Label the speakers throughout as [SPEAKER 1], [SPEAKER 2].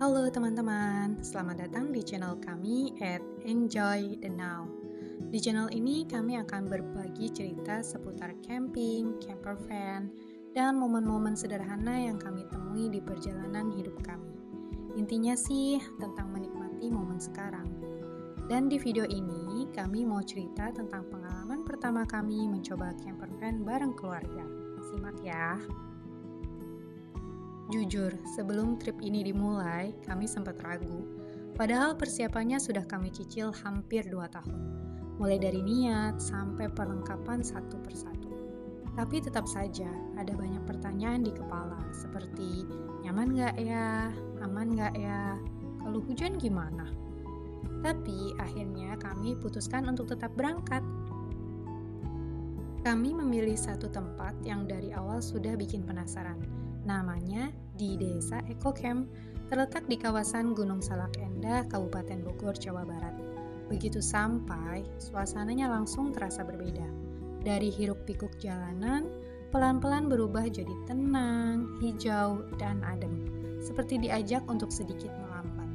[SPEAKER 1] Halo teman-teman, selamat datang di channel kami at Enjoy the Now. Di channel ini kami akan berbagi cerita seputar camping, camper van, dan momen-momen sederhana yang kami temui di perjalanan hidup kami. Intinya sih tentang menikmati momen sekarang. Dan di video ini kami mau cerita tentang pengalaman pertama kami mencoba camper van bareng keluarga. Simak ya. Jujur, sebelum trip ini dimulai, kami sempat ragu. Padahal persiapannya sudah kami cicil hampir 2 tahun. Mulai dari niat sampai perlengkapan satu persatu. Tapi tetap saja ada banyak pertanyaan di kepala seperti nyaman gak ya, aman gak ya, kalau hujan gimana? Tapi akhirnya kami putuskan untuk tetap berangkat. Kami memilih satu tempat yang dari awal sudah bikin penasaran. Namanya di Desa Eco Camp, terletak di kawasan Gunung Salak Endah, Kabupaten Bogor, Jawa Barat. Begitu sampai, suasananya langsung terasa berbeda. Dari hiruk-pikuk jalanan, pelan-pelan berubah jadi tenang, hijau, dan adem. Seperti diajak untuk sedikit melambat.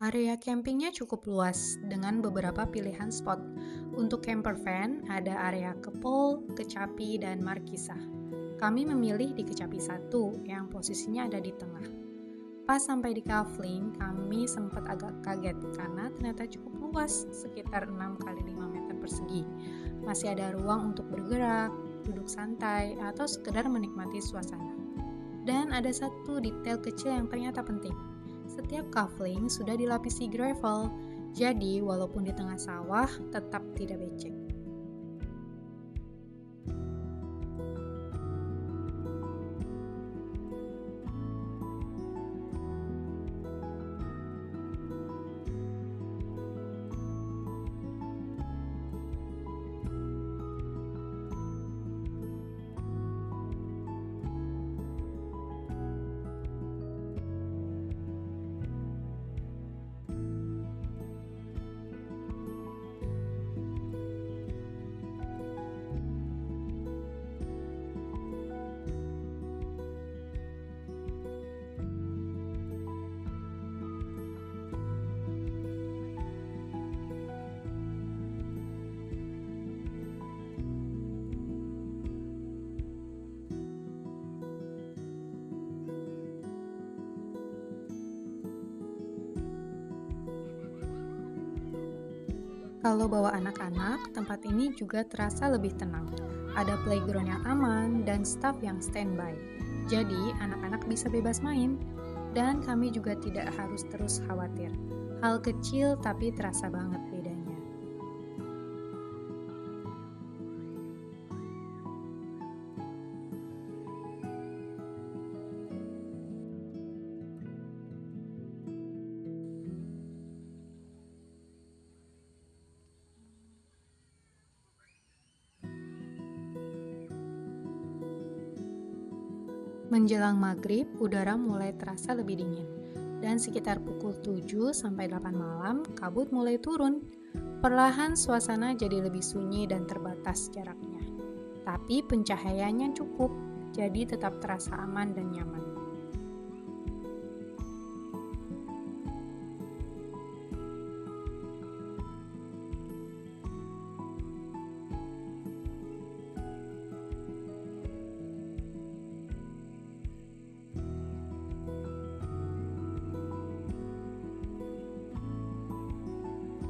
[SPEAKER 1] Area campingnya cukup luas dengan beberapa pilihan spot. Untuk camper van, ada area Kepol, Kecapi, dan Markisah. Kami memilih di Kecapi 1 yang posisinya ada di tengah. Pas sampai di Kafling, kami sempat agak kaget karena ternyata cukup luas, sekitar 6 x 5 meter persegi. Masih ada ruang untuk bergerak, duduk santai, atau sekedar menikmati suasana. Dan ada satu detail kecil yang ternyata penting. Setiap kafling sudah dilapisi gravel, jadi walaupun di tengah sawah tetap tidak becek. Kalau bawa anak-anak, tempat ini juga terasa lebih tenang. Ada playground yang aman dan staff yang standby. Jadi, anak-anak bisa bebas main. Dan kami juga tidak harus terus khawatir. Hal kecil tapi terasa banget bedanya. Menjelang maghrib, udara mulai terasa lebih dingin. Dan sekitar pukul 7 sampai 8 malam, kabut mulai turun. Perlahan suasana jadi lebih sunyi dan terbatas jaraknya. Tapi pencahayaannya cukup, jadi tetap terasa aman dan nyaman.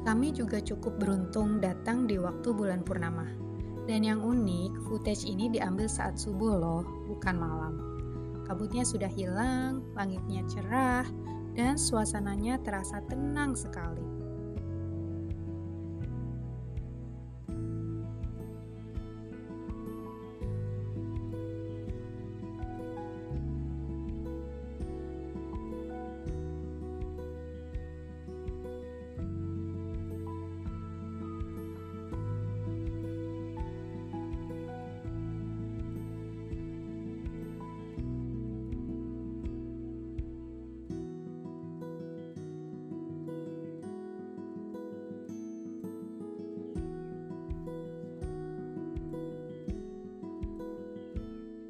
[SPEAKER 1] Kami juga cukup beruntung datang di waktu bulan purnama. Dan yang unik, footage ini diambil saat subuh loh, bukan malam. Kabutnya sudah hilang, langitnya cerah, dan suasananya terasa tenang sekali.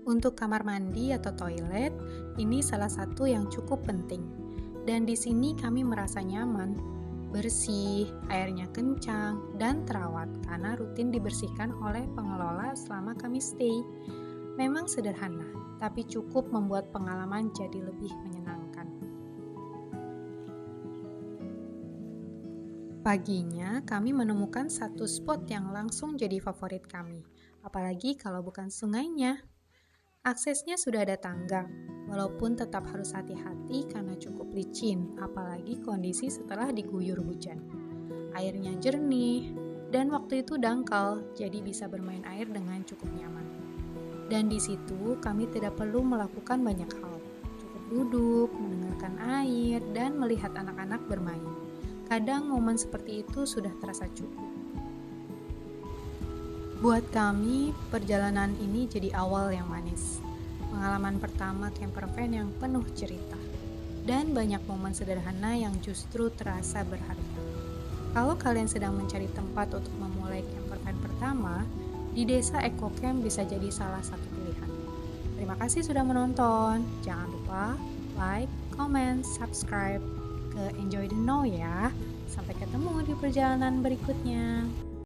[SPEAKER 1] Untuk kamar mandi atau toilet, ini salah satu yang cukup penting. Dan di sini kami merasa nyaman, bersih, airnya kencang, dan terawat karena rutin dibersihkan oleh pengelola selama kami stay. Memang sederhana, tapi cukup membuat pengalaman jadi lebih menyenangkan. Paginya, kami menemukan satu spot yang langsung jadi favorit kami, apalagi kalau bukan sungainya. Aksesnya sudah ada tangga, walaupun tetap harus hati-hati karena cukup licin, apalagi kondisi setelah diguyur hujan. Airnya jernih, dan waktu itu dangkal, jadi bisa bermain air dengan cukup nyaman. Dan di situ kami tidak perlu melakukan banyak hal, cukup duduk, mendengarkan air, dan melihat anak-anak bermain. Kadang momen seperti itu sudah terasa cukup. Buat kami, perjalanan ini jadi awal yang manis. Pengalaman pertama camper van yang penuh cerita. Dan banyak momen sederhana yang justru terasa berharga. Kalau kalian sedang mencari tempat untuk memulai camper van pertama, di desa Eco Camp bisa jadi salah satu pilihan. Terima kasih sudah menonton. Jangan lupa like, comment, subscribe ke Enjoy the Know ya. Sampai ketemu di perjalanan berikutnya.